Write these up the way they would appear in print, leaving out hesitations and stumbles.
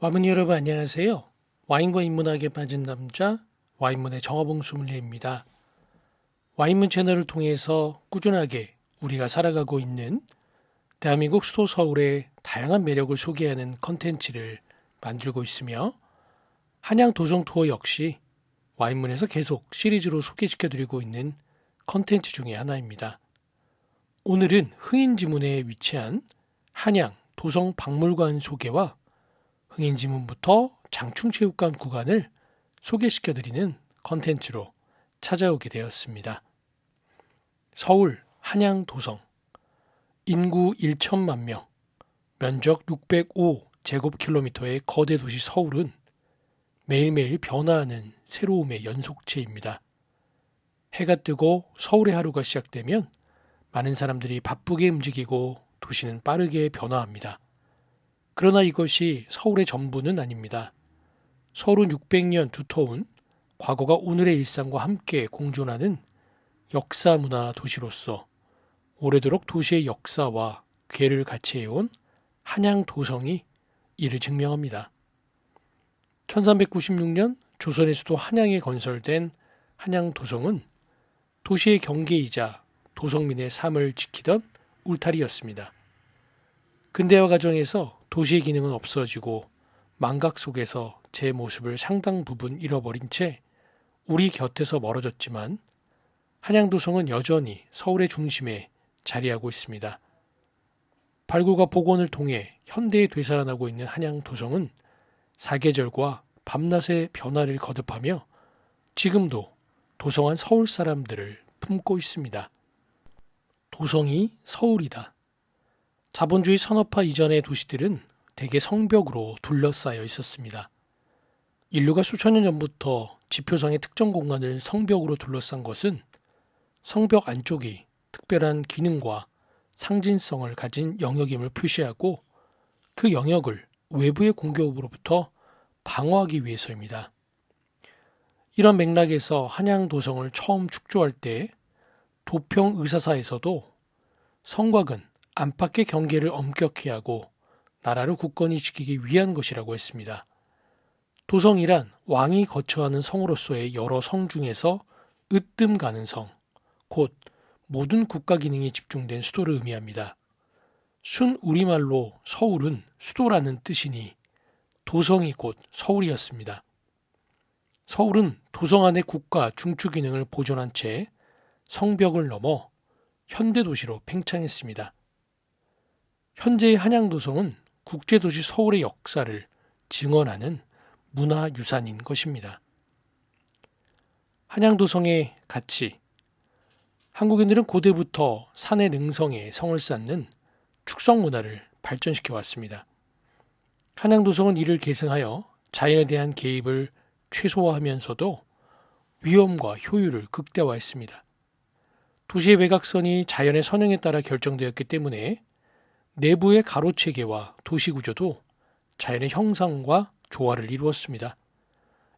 와문 여러분 안녕하세요. 와인과 인문학에 빠진 남자 와인문의 정화봉 소믈리에입니다. 와인문 채널을 통해서 꾸준하게 우리가 살아가고 있는 대한민국 수도 서울의 다양한 매력을 소개하는 컨텐츠를 만들고 있으며 한양 도성 투어 역시 와인문에서 계속 시리즈로 소개시켜드리고 있는 컨텐츠 중의 하나입니다. 오늘은 흥인지문에 위치한 한양 도성 박물관 소개와 흥인지문부터 장충체육관 구간을 소개시켜드리는 컨텐츠로 찾아오게 되었습니다. 서울 한양 도성 인구 1천만 명, 면적 605제곱킬로미터의 거대 도시 서울은 매일매일 변화하는 새로움의 연속체입니다. 해가 뜨고 서울의 하루가 시작되면 많은 사람들이 바쁘게 움직이고 도시는 빠르게 변화합니다. 그러나 이것이 서울의 전부는 아닙니다. 서울은 600년 두터운 과거가 오늘의 일상과 함께 공존하는 역사 문화 도시로서 오래도록 도시의 역사와 궤를 같이 해온 한양 도성이 이를 증명합니다. 1396년 조선의 수도 한양에 건설된 한양 도성은 도시의 경계이자 도성민의 삶을 지키던 울타리였습니다. 근대화 과정에서 도시의 기능은 없어지고 망각 속에서 제 모습을 상당 부분 잃어버린 채 우리 곁에서 멀어졌지만 한양도성은 여전히 서울의 중심에 자리하고 있습니다. 발굴과 복원을 통해 현대에 되살아나고 있는 한양도성은 사계절과 밤낮의 변화를 거듭하며 지금도 도성한 서울 사람들을 품고 있습니다. 도성이 서울이다. 자본주의 산업화 이전의 도시들은 대개 성벽으로 둘러싸여 있었습니다. 인류가 수천 년 전부터 지표상의 특정 공간을 성벽으로 둘러싼 것은 성벽 안쪽이 특별한 기능과 상징성을 가진 영역임을 표시하고 그 영역을 외부의 공격으로부터 방어하기 위해서입니다. 이런 맥락에서 한양도성을 처음 축조할 때 도평의사사에서도 성곽은 안팎의 경계를 엄격히 하고 나라를 굳건히 지키기 위한 것이라고 했습니다. 도성이란 왕이 거처하는 성으로서의 여러 성 중에서 으뜸 가는 성, 곧 모든 국가 기능이 집중된 수도를 의미합니다. 순 우리말로 서울은 수도라는 뜻이니 도성이 곧 서울이었습니다. 서울은 도성 안의 국가 중추 기능을 보존한 채 성벽을 넘어 현대도시로 팽창했습니다. 현재의 한양도성은 국제도시 서울의 역사를 증언하는 문화유산인 것입니다. 한양도성의 가치. 한국인들은 고대부터 산의 능성에 성을 쌓는 축성 문화를 발전시켜 왔습니다. 한양도성은 이를 계승하여 자연에 대한 개입을 최소화하면서도 위험과 효율을 극대화했습니다. 도시의 외곽선이 자연의 선형에 따라 결정되었기 때문에 내부의 가로체계와 도시구조도 자연의 형상과 조화를 이루었습니다.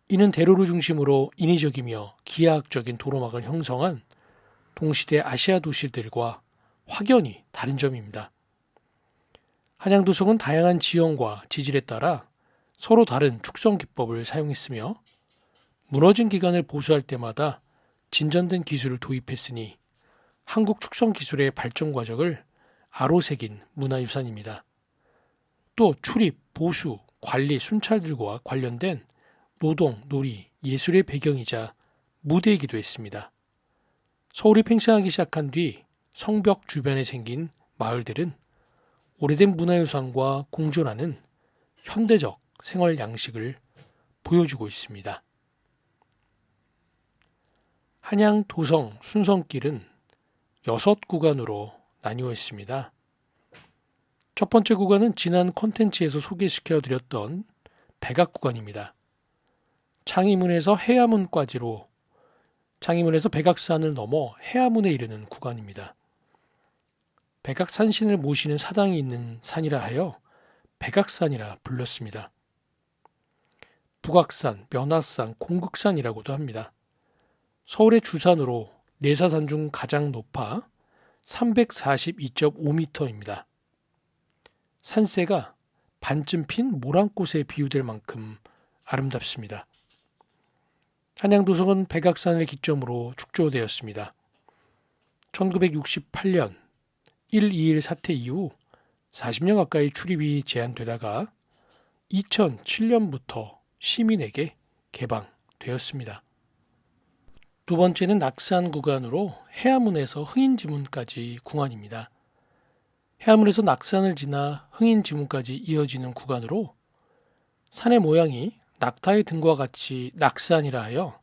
이는 대로를 중심으로 인위적이며 기하학적인 도로막을 형성한 동시대 아시아 도시들과 확연히 다른 점입니다. 한양도성은 다양한 지형과 지질에 따라 서로 다른 축성 기법을 사용했으며 무너진 기관을 보수할 때마다 진전된 기술을 도입했으니 한국 축성 기술의 발전 과정을 아로새긴 문화유산입니다. 또 출입, 보수, 관리, 순찰들과 관련된 노동, 놀이, 예술의 배경이자 무대이기도 했습니다. 서울이 팽창하기 시작한 뒤 성벽 주변에 생긴 마을들은 오래된 문화유산과 공존하는 현대적 생활 양식을 보여주고 있습니다. 한양 도성 순성길은 6구간으로 나뉘어 있습니다. 첫 번째 구간은 지난 콘텐츠에서 소개시켜드렸던 백악 구간입니다. 창의문에서 해암문까지로 창의문에서 백악산을 넘어 해암문에 이르는 구간입니다. 백악산신을 모시는 사당이 있는 산이라 하여 백악산이라 불렀습니다. 북악산, 면화산, 공극산이라고도 합니다. 서울의 주산으로 내사산 중 가장 높아 342.5m입니다. 산세가 반쯤 핀 모란꽃에 비유될 만큼 아름답습니다. 한양도성은 백악산을 기점으로 축조되었습니다. 1968년 1.21 사태 이후 40년 가까이 출입이 제한되다가 2007년부터 시민에게 개방되었습니다. 두 번째는 낙산 구간으로 해암문에서 흥인지문까지 구간입니다. 해암문에서 낙산을 지나 흥인지문까지 이어지는 구간으로 산의 모양이 낙타의 등과 같이 낙산이라 하여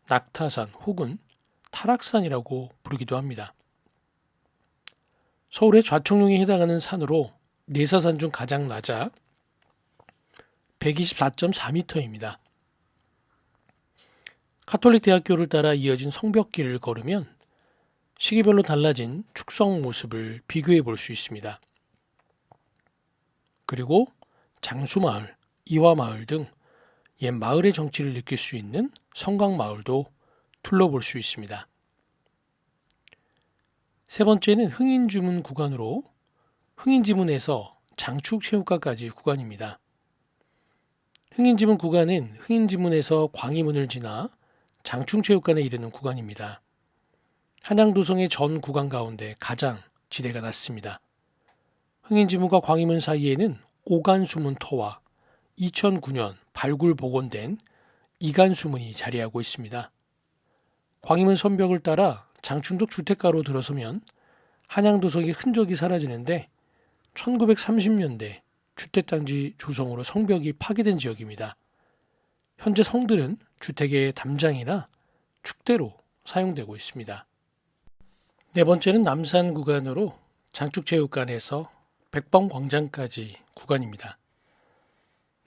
낙타산 혹은 타락산이라고 부르기도 합니다. 서울의 좌청룡에 해당하는 산으로 내사산 중 가장 낮아 124.4m입니다. 가톨릭 대학교를 따라 이어진 성벽길을 걸으면 시기별로 달라진 축성 모습을 비교해 볼 수 있습니다. 그리고 장수마을, 이화마을 등 옛 마을의 정취를 느낄 수 있는 성곽마을도 둘러볼 수 있습니다. 세 번째는 흥인지문 구간으로 흥인지문에서 장축체육관까지 구간입니다. 흥인지문 구간은 흥인지문에서 광희문을 지나 장충체육관에 이르는 구간입니다. 한양도성의 전 구간 가운데 가장 지대가 낮습니다. 흥인지문과 광희문 사이에는 오간수문터와 2009년 발굴 복원된 이간수문이 자리하고 있습니다. 광희문 선벽을 따라 장충동 주택가로 들어서면 한양도성의 흔적이 사라지는데 1930년대 주택단지 조성으로 성벽이 파괴된 지역입니다. 현재 성들은 주택의 담장이나 축대로 사용되고 있습니다. 네 번째는 남산 구간으로 장축체육관에서 백범광장까지 구간입니다.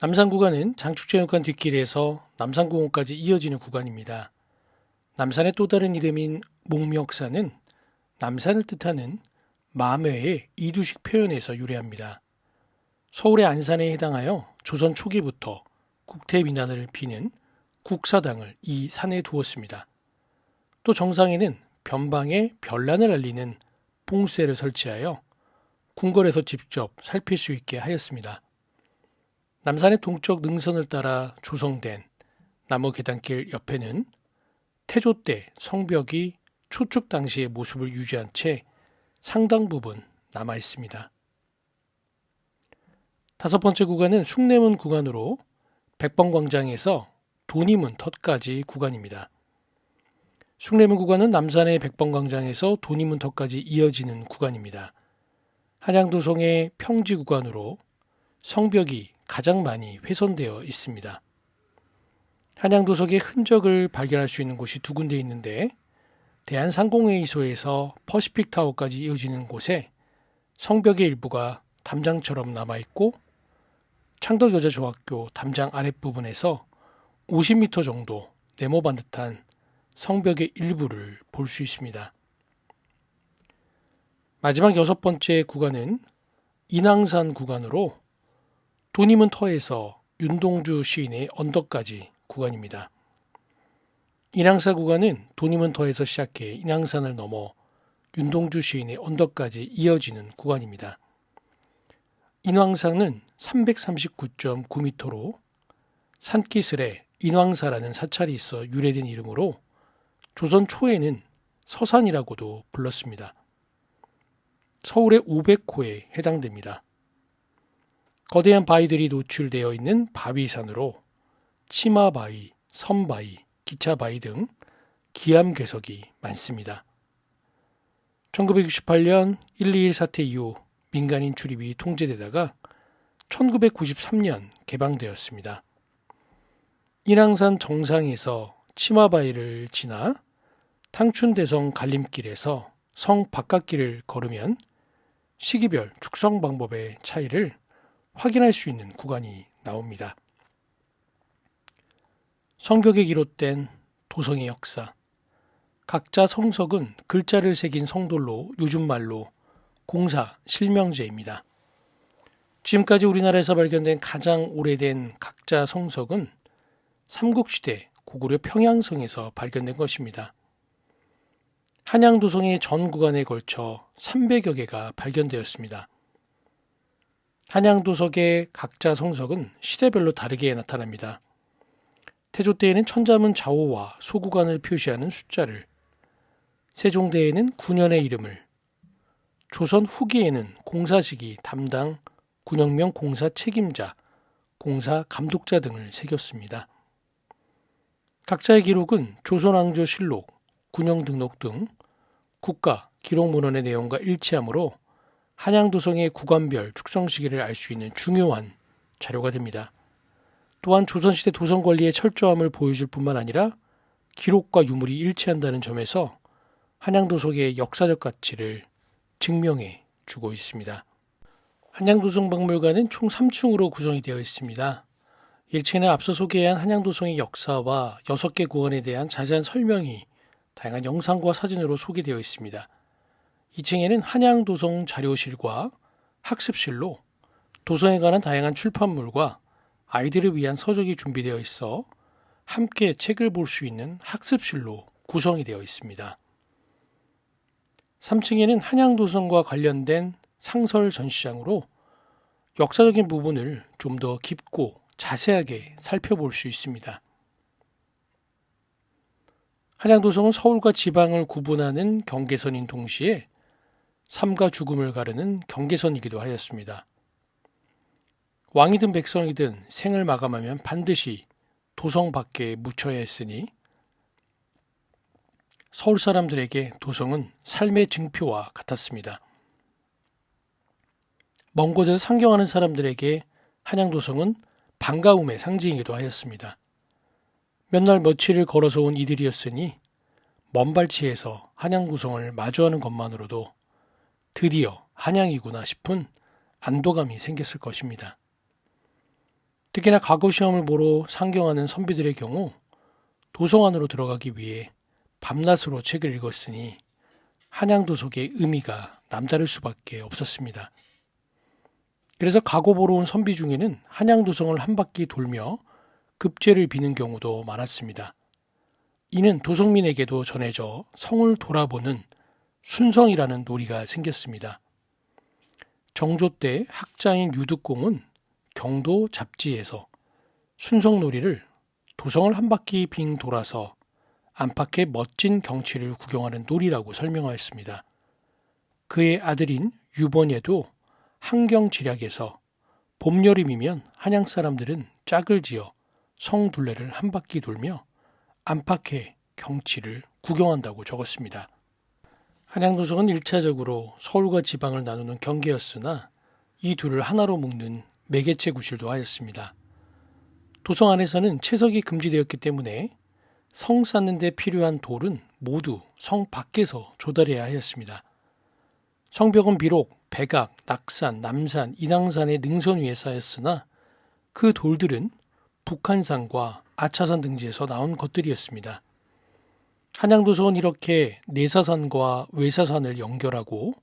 남산 구간은 장축체육관 뒷길에서 남산공원까지 이어지는 구간입니다. 남산의 또 다른 이름인 목멱산은 남산을 뜻하는 마매의 이두식 표현에서 유래합니다. 서울의 안산에 해당하여 조선 초기부터 국태민안을 비는 국사당을 이 산에 두었습니다. 또 정상에는 변방에 별난을 알리는 봉쇄를 설치하여 궁궐에서 직접 살필 수 있게 하였습니다. 남산의 동쪽 능선을 따라 조성된 나무 계단길 옆에는 태조 때 성벽이 초축 당시의 모습을 유지한 채 상당 부분 남아 있습니다. 다섯 번째 구간은 숭례문 구간으로 백범광장에서 도니문 터까지 구간입니다. 숭례문 구간은 남산의 백범광장에서 도니문 터까지 이어지는 구간입니다. 한양도성의 평지 구간으로 성벽이 가장 많이 훼손되어 있습니다. 한양도성의 흔적을 발견할 수 있는 곳이 두 군데 있는데 대한상공회의소에서 퍼시픽타워까지 이어지는 곳에 성벽의 일부가 담장처럼 남아있고 창덕여자중학교 담장 아랫부분에서 50m 정도 네모반 듯한 성벽의 일부를 볼 수 있습니다. 마지막 여섯 번째 구간은 인왕산 구간으로 도니문 터에서 윤동주 시인의 언덕까지 구간입니다. 인왕산 구간은 도니문 터에서 시작해 인왕산을 넘어 윤동주 시인의 언덕까지 이어지는 구간입니다. 인왕산은 339.9m로 산기슭에 인왕사라는 사찰이 있어 유래된 이름으로 조선 초에는 서산이라고도 불렀습니다. 서울의 우백호에 해당됩니다. 거대한 바위들이 노출되어 있는 바위산으로 치마바위, 섬바위, 기차바위 등 기암괴석이 많습니다. 1968년 1.21 사태 이후 민간인 출입이 통제되다가 1993년 개방되었습니다. 인왕산 정상에서 치마바위를 지나 탕춘대성 갈림길에서 성 바깥길을 걸으면 시기별 축성 방법의 차이를 확인할 수 있는 구간이 나옵니다. 성벽에 기록된 도성의 역사. 각자 성석은 글자를 새긴 성돌로 요즘 말로 공사 실명제입니다. 지금까지 우리나라에서 발견된 가장 오래된 각자 성석은 삼국시대 고구려 평양성에서 발견된 것입니다. 한양도성의 전 구간에 걸쳐 300여 개가 발견되었습니다. 한양도석의 각자 성석은 시대별로 다르게 나타납니다. 태조 때에는 천자문 좌우와 소구간을 표시하는 숫자를, 세종대에는 9년의 이름을, 조선 후기에는 공사시기 담당, 군영명 공사 책임자, 공사 감독자 등을 새겼습니다. 각자의 기록은 조선왕조실록, 군영등록 등 국가 기록문헌의 내용과 일치하므로 한양도성의 구간별 축성 시기를 알 수 있는 중요한 자료가 됩니다. 또한 조선시대 도성관리의 철저함을 보여줄 뿐만 아니라 기록과 유물이 일치한다는 점에서 한양도성의 역사적 가치를 증명해 주고 있습니다. 한양도성박물관은 총 3층으로 구성이 되어 있습니다. 1층에는 앞서 소개한 한양도성의 역사와 6개 구원에 대한 자세한 설명이 다양한 영상과 사진으로 소개되어 있습니다. 2층에는 한양도성 자료실과 학습실로 도성에 관한 다양한 출판물과 아이들을 위한 서적이 준비되어 있어 함께 책을 볼 수 있는 학습실로 구성이 되어 있습니다. 3층에는 한양도성과 관련된 상설 전시장으로 역사적인 부분을 좀 더 깊고 자세하게 살펴볼 수 있습니다. 한양도성은 서울과 지방을 구분하는 경계선인 동시에 삶과 죽음을 가르는 경계선이기도 하였습니다. 왕이든 백성이든 생을 마감하면 반드시 도성 밖에 묻혀야 했으니 서울 사람들에게 도성은 삶의 증표와 같았습니다. 먼 곳에서 상경하는 사람들에게 한양도성은 반가움의 상징이기도 하였습니다. 몇 날 며칠을 걸어서 온 이들이었으니 먼 발치에서 한양도성을 마주하는 것만으로도 드디어 한양이구나 싶은 안도감이 생겼을 것입니다. 특히나 과거 시험을 보러 상경하는 선비들의 경우 도성 안으로 들어가기 위해 밤낮으로 책을 읽었으니 한양도성의 의미가 남다를 수밖에 없었습니다. 그래서 과거 보러 온 선비 중에는 한양도성을 한 바퀴 돌며 급제를 비는 경우도 많았습니다. 이는 도성민에게도 전해져 성을 돌아보는 순성이라는 놀이가 생겼습니다. 정조 때 학자인 유득공은 경도 잡지에서 순성놀이를 도성을 한 바퀴 빙 돌아서 안팎의 멋진 경치를 구경하는 놀이라고 설명하였습니다. 그의 아들인 유번예도 한경지략에서 봄, 여름이면 한양 사람들은 짝을 지어 성 둘레를 한 바퀴 돌며 안팎의 경치를 구경한다고 적었습니다. 한양도성은 1차적으로 서울과 지방을 나누는 경계였으나 이 둘을 하나로 묶는 매개체 구실도 하였습니다. 도성 안에서는 채석이 금지되었기 때문에 성 쌓는 데 필요한 돌은 모두 성 밖에서 조달해야 하였습니다. 성벽은 비록 백악, 낙산, 남산, 인왕산의 능선 위에 쌓였으나 그 돌들은 북한산과 아차산 등지에서 나온 것들이었습니다. 한양도성은 이렇게 내사산과 외사산을 연결하고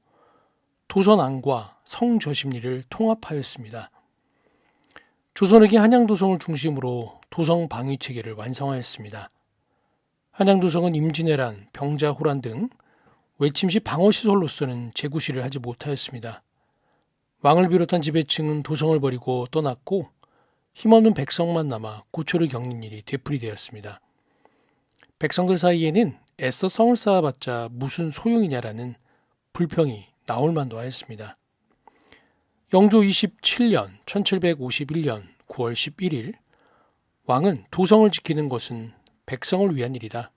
도선 안과 성저심리를 통합하였습니다. 조선에게 한양도성을 중심으로 도성 방위 체계를 완성하였습니다. 한양도성은 임진왜란, 병자호란 등 외침시 방어시설로서는 재구시를 하지 못하였습니다. 왕을 비롯한 지배층은 도성을 버리고 떠났고 힘없는 백성만 남아 고초를 겪는 일이 되풀이되었습니다. 백성들 사이에는 애써 성을 쌓아봤자 무슨 소용이냐라는 불평이 나올 만도 하였습니다. 영조 27년 1751년 9월 11일 왕은 도성을 지키는 것은 백성을 위한 일이다.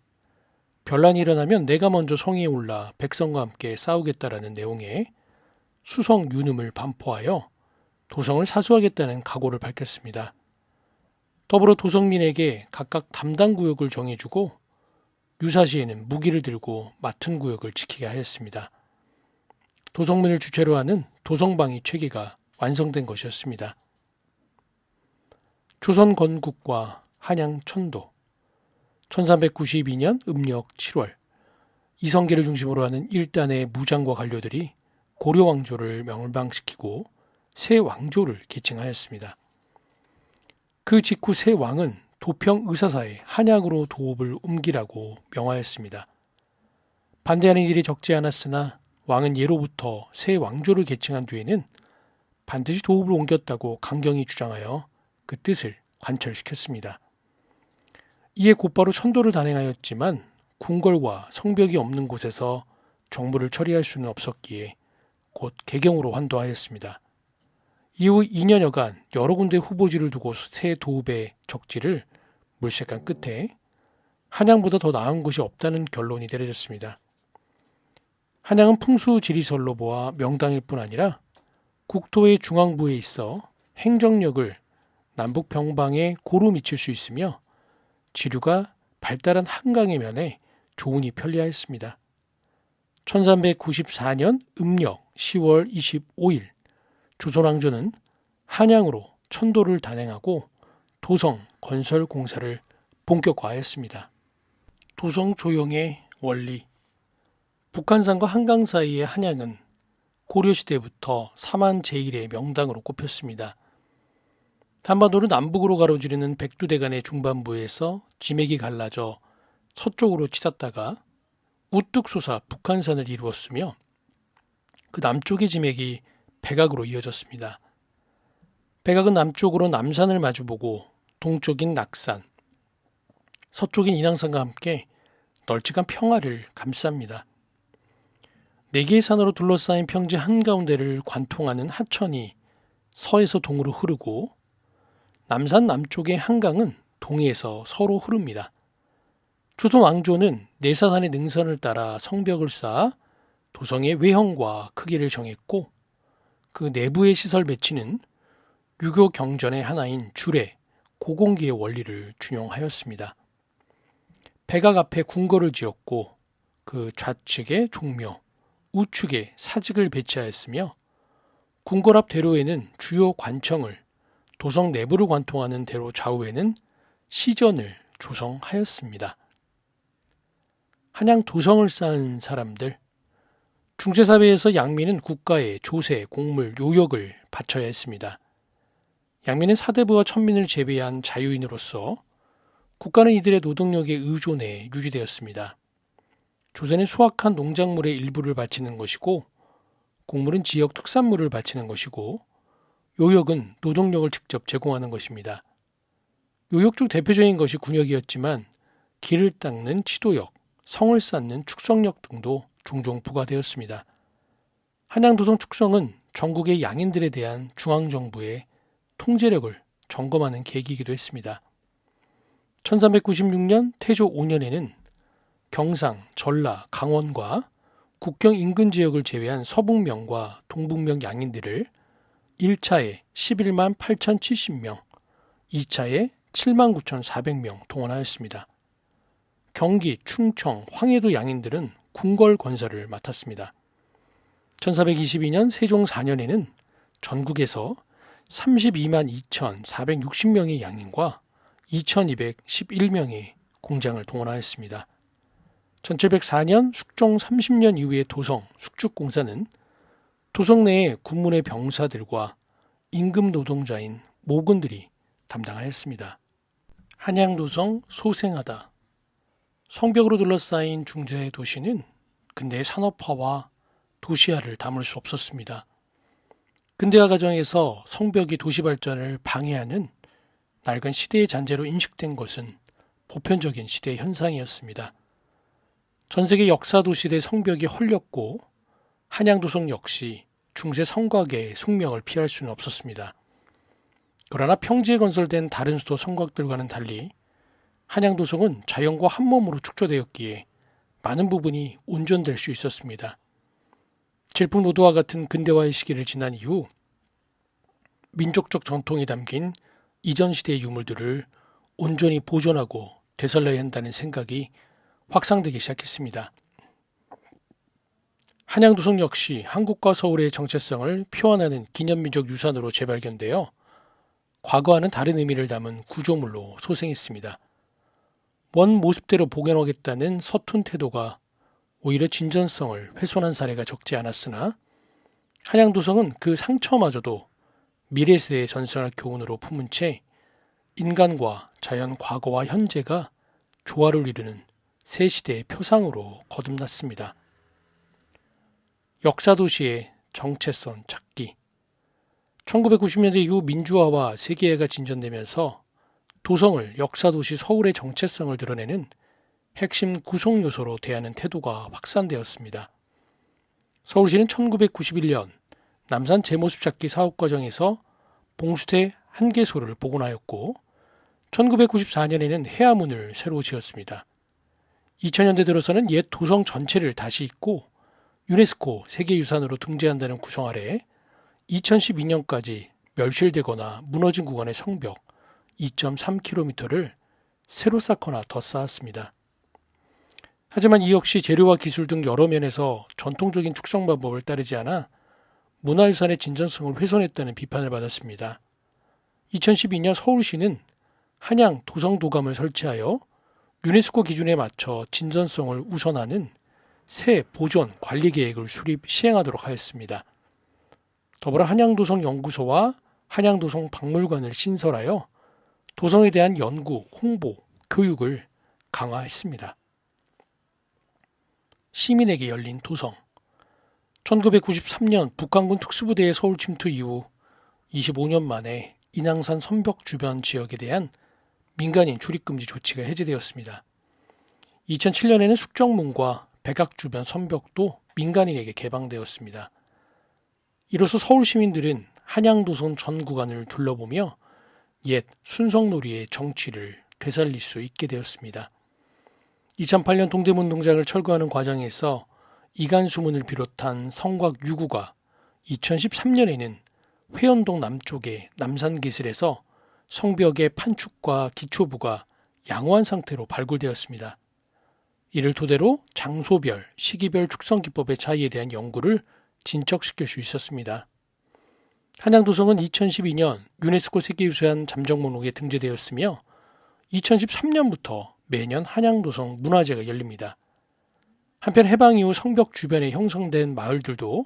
변란이 일어나면 내가 먼저 성에 올라 백성과 함께 싸우겠다라는 내용의 수성 유능을 반포하여 도성을 사수하겠다는 각오를 밝혔습니다. 더불어 도성민에게 각각 담당 구역을 정해주고 유사시에는 무기를 들고 맡은 구역을 지키게 하였습니다. 도성민을 주체로 하는 도성방위 체계가 완성된 것이었습니다. 조선 건국과 한양 천도 1392년 음력 7월 이성계를 중심으로 하는 일단의 무장과 관료들이 고려 왕조를 멸망시키고 새 왕조를 계칭하였습니다. 그 직후 새 왕은 도평 의사사에 한양으로 도읍을 옮기라고 명하였습니다. 반대하는 일이 적지 않았으나 왕은 예로부터 새 왕조를 계칭한 뒤에는 반드시 도읍을 옮겼다고 강경이 주장하여 그 뜻을 관철시켰습니다. 이에 곧바로 천도를 단행하였지만 궁궐과 성벽이 없는 곳에서 정부를 처리할 수는 없었기에 곧 개경으로 환도하였습니다. 이후 2년여간 여러 군데 후보지를 두고 새 도읍의 적지를 물색한 끝에 한양보다 더 나은 곳이 없다는 결론이 내려졌습니다. 한양은 풍수지리설로 보아 명당일 뿐 아니라 국토의 중앙부에 있어 행정력을 남북 병방에 고루 미칠 수 있으며 지류가 발달한 한강의 면에 조운이 편리하였습니다. 1394년 음력 10월 25일 조선왕조는 한양으로 천도를 단행하고 도성 건설 공사를 본격화했습니다. 도성 조용의 원리. 북한산과 한강 사이의 한양은 고려시대부터 사만 제1의 명당으로 꼽혔습니다. 한반도를 남북으로 가로지르는 백두대간의 중반부에서 지맥이 갈라져 서쪽으로 치닫다가 우뚝 솟아 북한산을 이루었으며 그 남쪽의 지맥이 백악으로 이어졌습니다. 백악은 남쪽으로 남산을 마주보고 동쪽인 낙산, 서쪽인 인왕산과 함께 널찍한 평화를 감쌉니다. 네 개의 산으로 둘러싸인 평지 한가운데를 관통하는 하천이 서에서 동으로 흐르고 남산 남쪽의 한강은 동에서 서로 흐릅니다. 조선 왕조는 내사산의 능선을 따라 성벽을 쌓아 도성의 외형과 크기를 정했고 그 내부의 시설 배치는 유교 경전의 하나인 주례, 고공기의 원리를 준용하였습니다. 백악 앞에 궁궐을 지었고 그 좌측에 종묘, 우측에 사직을 배치하였으며 궁궐 앞 대로에는 주요 관청을, 도성 내부를 관통하는 대로 좌우에는 시전을 조성하였습니다. 한양 도성을 쌓은 사람들. 중세사회에서 양민은 국가에 조세, 공물, 요역을 바쳐야 했습니다. 양민은 사대부와 천민을 제외한 자유인으로서 국가는 이들의 노동력에 의존해 유지되었습니다. 조세는 수확한 농작물의 일부를 바치는 것이고 공물은 지역 특산물을 바치는 것이고 요역은 노동력을 직접 제공하는 것입니다. 요역 중 대표적인 것이 군역이었지만 길을 닦는 치도역, 성을 쌓는 축성역 등도 종종 부과되었습니다. 한양도성 축성은 전국의 양인들에 대한 중앙정부의 통제력을 점검하는 계기이기도 했습니다. 1396년 태조 5년에는 경상, 전라, 강원과 국경 인근 지역을 제외한 서북명과 동북명 양인들을 1차에 11만 8,070명, 2차에 7만 9,400명 동원하였습니다. 경기, 충청, 황해도 양인들은 궁궐 건설을 맡았습니다. 1422년 세종 4년에는 전국에서 32만 2,460명의 양인과 2,211명의 공장을 동원하였습니다. 1704년 숙종 30년 이후의 도성 숙축공사는 도성 내의 군문의 병사들과 임금 노동자인 모군들이 담당하였습니다. 한양도성 소생하다. 성벽으로 둘러싸인 중세 도시는 근대의 산업화와 도시화를 담을 수 없었습니다. 근대화 과정에서 성벽이 도시 발전을 방해하는 낡은 시대의 잔재로 인식된 것은 보편적인 시대의 현상이었습니다. 전 세계 역사 도시의 성벽이 헐렸고 한양도성 역시 중세 성곽의 숙명을 피할 수는 없었습니다. 그러나 평지에 건설된 다른 수도 성곽들과는 달리 한양도성은 자연과 한몸으로 축조되었기에 많은 부분이 온전될 수 있었습니다. 질풍노도와 같은 근대화의 시기를 지난 이후 민족적 전통이 담긴 이전 시대의 유물들을 온전히 보존하고 되살려야 한다는 생각이 확산되기 시작했습니다. 한양도성 역시 한국과 서울의 정체성을 표현하는 기념민족 유산으로 재발견되어 과거와는 다른 의미를 담은 구조물로 소생했습니다. 원 모습대로 복원하겠다는 서툰 태도가 오히려 진전성을 훼손한 사례가 적지 않았으나 한양도성은 그 상처마저도 미래 세대의 전승할 교훈으로 품은 채 인간과 자연 과거와 현재가 조화를 이루는 새 시대의 표상으로 거듭났습니다. 역사도시의 정체성 찾기. 1990년대 이후 민주화와 세계화가 진전되면서 도성을 역사도시 서울의 정체성을 드러내는 핵심 구성 요소로 대하는 태도가 확산되었습니다. 서울시는 1991년 남산 재모습 찾기 사업 과정에서 봉수대 1개소를 복원하였고 1994년에는 해화문을 새로 지었습니다. 2000년대 들어서는 옛 도성 전체를 다시 잇고 유네스코 세계유산으로 등재한다는 구성 아래 2012년까지 멸실되거나 무너진 구간의 성벽 2.3km를 새로 쌓거나 더 쌓았습니다. 하지만 이 역시 재료와 기술 등 여러 면에서 전통적인 축성 방법을 따르지 않아 문화유산의 진전성을 훼손했다는 비판을 받았습니다. 2012년 서울시는 한양 도성도감을 설치하여 유네스코 기준에 맞춰 진전성을 우선하는 새 보존 관리 계획을 수립 시행하도록 하였습니다. 더불어 한양도성연구소와 한양도성 박물관을 신설하여 도성에 대한 연구, 홍보, 교육을 강화했습니다. 시민에게 열린 도성. 1993년 북한군 특수부대의 서울 침투 이후 25년 만에 인왕산 선벽 주변 지역에 대한 민간인 출입금지 조치가 해제되었습니다. 2007년에는 숙정문과 백악 주변 선벽도 민간인에게 개방되었습니다. 이로써 서울 시민들은 한양도성 전 구간을 둘러보며 옛 순성놀이의 정취를 되살릴 수 있게 되었습니다. 2008년 동대문 농장을 철거하는 과정에서 이간수문을 비롯한 성곽 유구가 2013년에는 회원동 남쪽의 남산기슬에서 성벽의 판축과 기초부가 양호한 상태로 발굴되었습니다. 이를 토대로 장소별, 시기별 축성기법의 차이에 대한 연구를 진척시킬 수 있었습니다. 한양도성은 2012년 유네스코 세계유산 잠정목록에 등재되었으며 2013년부터 매년 한양도성 문화제가 열립니다. 한편 해방 이후 성벽 주변에 형성된 마을들도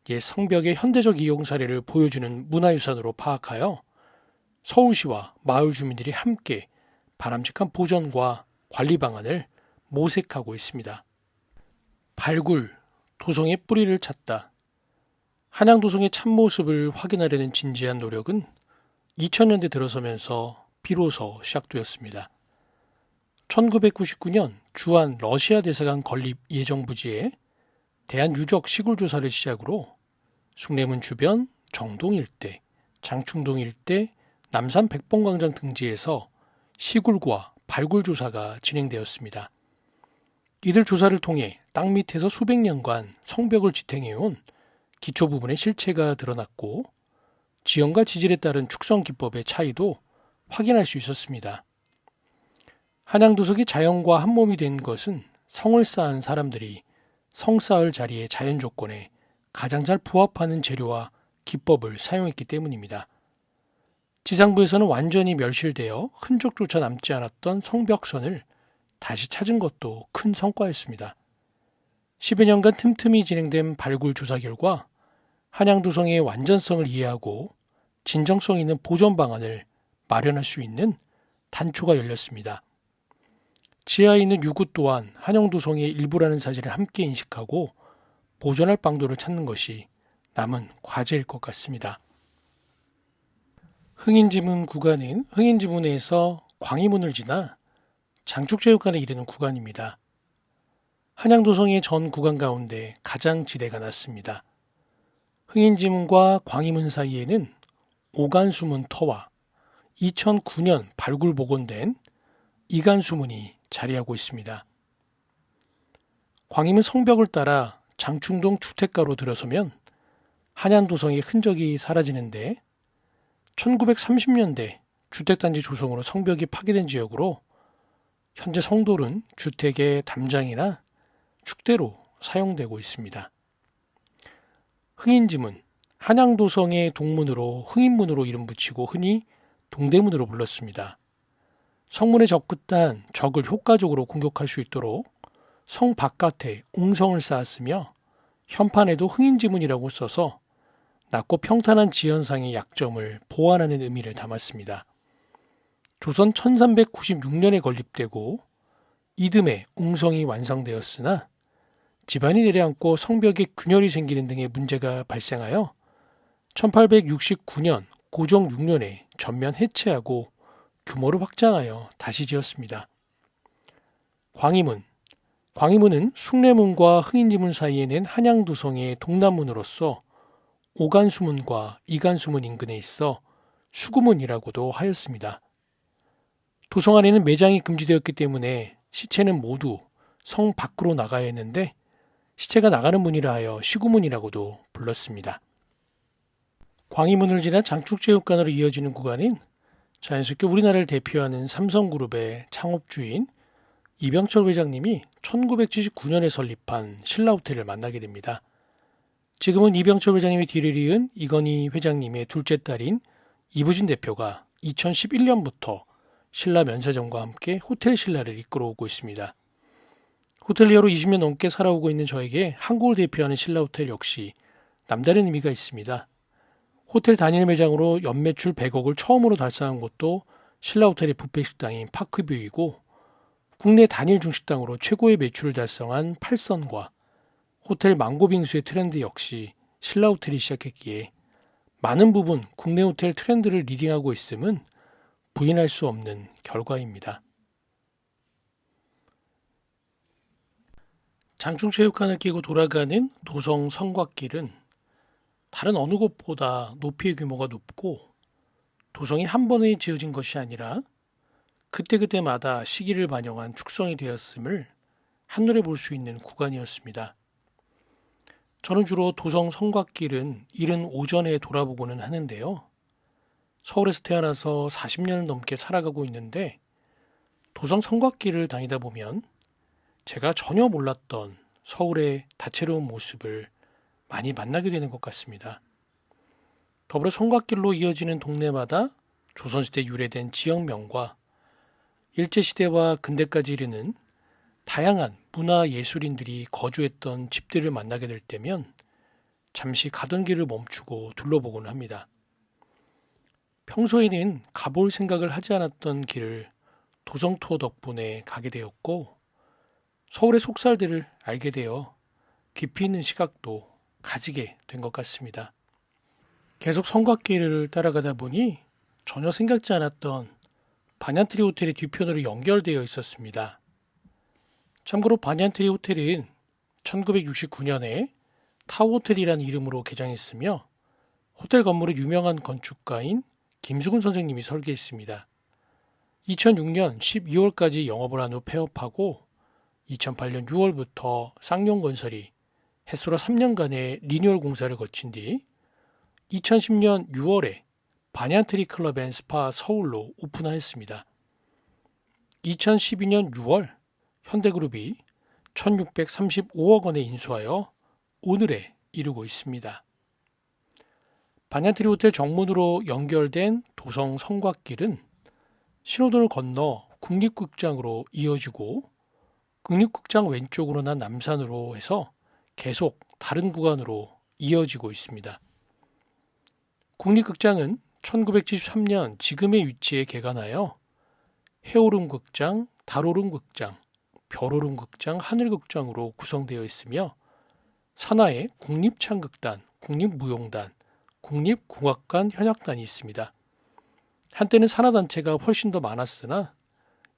옛 성벽의 현대적 이용 사례를 보여주는 문화유산으로 파악하여 서울시와 마을 주민들이 함께 바람직한 보존과 관리 방안을 모색하고 있습니다. 발굴, 도성의 뿌리를 찾다. 한양도성의 참모습을 확인하려는 진지한 노력은 2000년대 들어서면서 비로소 시작되었습니다. 1999년 주한 러시아 대사관 건립 예정 부지에 대한유적 시굴조사를 시작으로 숭례문 주변, 정동 일대, 장충동 일대, 남산 백봉광장 등지에서 시굴과 발굴 조사가 진행되었습니다. 이들 조사를 통해 땅 밑에서 수백 년간 성벽을 지탱해온 기초 부분의 실체가 드러났고 지형과 지질에 따른 축성 기법의 차이도 확인할 수 있었습니다. 한양도성이 자연과 한몸이 된 것은 성을 쌓은 사람들이 성 쌓을 자리의 자연 조건에 가장 잘 부합하는 재료와 기법을 사용했기 때문입니다. 지상부에서는 완전히 멸실되어 흔적조차 남지 않았던 성벽선을 다시 찾은 것도 큰 성과였습니다. 10여 년간 틈틈이 진행된 발굴 조사 결과 한양도성의 완전성을 이해하고 진정성 있는 보존 방안을 마련할 수 있는 단초가 열렸습니다. 지하에 있는 유구 또한 한양도성의 일부라는 사실을 함께 인식하고 보존할 방도를 찾는 것이 남은 과제일 것 같습니다. 흥인지문 구간은 흥인지문에서 광희문을 지나 장축체육관에 이르는 구간입니다. 한양도성의 전 구간 가운데 가장 지대가 낮습니다. 흥인지문과 광희문 사이에는 오간수문 터와 2009년 발굴 복원된 이간수문이 자리하고 있습니다. 광희문 성벽을 따라 장충동 주택가로 들어서면 한양도성의 흔적이 사라지는데 1930년대 주택단지 조성으로 성벽이 파괴된 지역으로 현재 성돌은 주택의 담장이나 축대로 사용되고 있습니다. 흥인지문, 한양도성의 동문으로 흥인문으로 이름 붙이고 흔히 동대문으로 불렀습니다. 성문에 접근한 적을 효과적으로 공격할 수 있도록 성 바깥에 웅성을 쌓았으며 현판에도 흥인지문이라고 써서 낮고 평탄한 지형상의 약점을 보완하는 의미를 담았습니다. 조선 1396년에 건립되고 이듬해 웅성이 완성되었으나 지반이 내려앉고 성벽에 균열이 생기는 등의 문제가 발생하여 1869년 고종 6년에 전면 해체하고 규모를 확장하여 다시 지었습니다. 광희문. 광희문은 숭례문과 흥인지문 사이에 낸 한양도성의 동남문으로서 오간수문과 이간수문 인근에 있어 수구문이라고도 하였습니다. 도성 안에는 매장이 금지되었기 때문에 시체는 모두 성 밖으로 나가야 했는데 시체가 나가는 문이라 하여 시구문이라고도 불렀습니다. 광희문을 지나 장축체육관으로 이어지는 구간인 자연스럽게 우리나라를 대표하는 삼성그룹의 창업주인 이병철 회장님이 1979년에 설립한 신라호텔을 만나게 됩니다. 지금은 이병철 회장님의 뒤를 이은 이건희 회장님의 둘째 딸인 이부진 대표가 2011년부터 신라 면세점과 함께 호텔 신라를 이끌어오고 있습니다. 호텔리어로 20년 넘게 살아오고 있는 저에게 한국을 대표하는 신라호텔 역시 남다른 의미가 있습니다. 호텔 단일 매장으로 연매출 100억을 처음으로 달성한 곳도 신라호텔의 뷔페 식당인 파크뷰이고 국내 단일 중식당으로 최고의 매출을 달성한 팔선과 호텔 망고빙수의 트렌드 역시 신라호텔이 시작했기에 많은 부분 국내 호텔 트렌드를 리딩하고 있음은 부인할 수 없는 결과입니다. 장충체육관을 끼고 돌아가는 도성 성곽길은 다른 어느 곳보다 높이의 규모가 높고 도성이 한 번에 지어진 것이 아니라 그때그때마다 시기를 반영한 축성이 되었음을 한눈에 볼 수 있는 구간이었습니다. 저는 주로 도성 성곽길은 이른 오전에 돌아보고는 하는데요. 서울에서 태어나서 40년을 넘게 살아가고 있는데 도성 성곽길을 다니다 보면 제가 전혀 몰랐던 서울의 다채로운 모습을 많이 만나게 되는 것 같습니다. 더불어 성곽길로 이어지는 동네마다 조선시대 유래된 지역명과 일제시대와 근대까지 이르는 다양한 문화예술인들이 거주했던 집들을 만나게 될 때면 잠시 가던 길을 멈추고 둘러보곤 합니다. 평소에는 가볼 생각을 하지 않았던 길을 도성투어 덕분에 가게 되었고 서울의 속살들을 알게 되어 깊이 있는 시각도 가지게 된 것 같습니다. 계속 성곽길을 따라가다 보니 전혀 생각지 않았던 반얀트리 호텔의 뒤편으로 연결되어 있었습니다. 참고로 반얀트리 호텔은 1969년에 타워호텔이라는 이름으로 개장했으며 호텔 건물의 유명한 건축가인 김수근 선생님이 설계했습니다. 2006년 12월까지 영업을 한 후 폐업하고 2008년 6월부터 쌍용건설이 해수로 3년간의 리뉴얼 공사를 거친 뒤 2010년 6월에 반얀트리 클럽 앤 스파 서울로 오픈하였습니다. 2012년 6월 현대그룹이 1635억 원에 인수하여 오늘에 이르고 있습니다. 반얀트리 호텔 정문으로 연결된 도성 성곽길은 신호등을 건너 국립극장으로 이어지고 국립극장 왼쪽으로 난 남산으로 해서 계속 다른 구간으로 이어지고 있습니다. 국립극장은 1973년 지금의 위치에 개관하여 해오름극장, 달오름극장, 별오름극장, 하늘극장으로 구성되어 있으며 산하에 국립창극단, 국립무용단, 국립궁악관 현악단이 있습니다. 한때는 산하단체가 훨씬 더 많았으나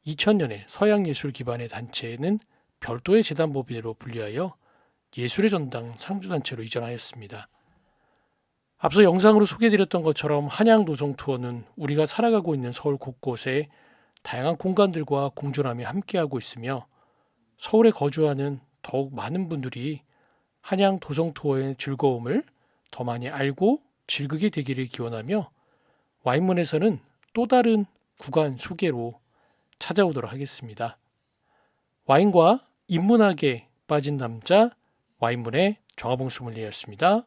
2000년에 서양예술 기반의 단체는 별도의 재단법인으로 분리하여 예술의 전당 상주단체로 이전하였습니다. 앞서 영상으로 소개해드렸던 것처럼 한양도성 투어는 우리가 살아가고 있는 서울 곳곳에 다양한 공간들과 공존하며 함께하고 있으며 서울에 거주하는 더욱 많은 분들이 한양도성 투어의 즐거움을 더 많이 알고 즐기게 되기를 기원하며 와인문에서는 또 다른 구간 소개로 찾아오도록 하겠습니다. 와인과 인문학에 빠진 남자 와인문의 정화봉 소믈리에였습니다.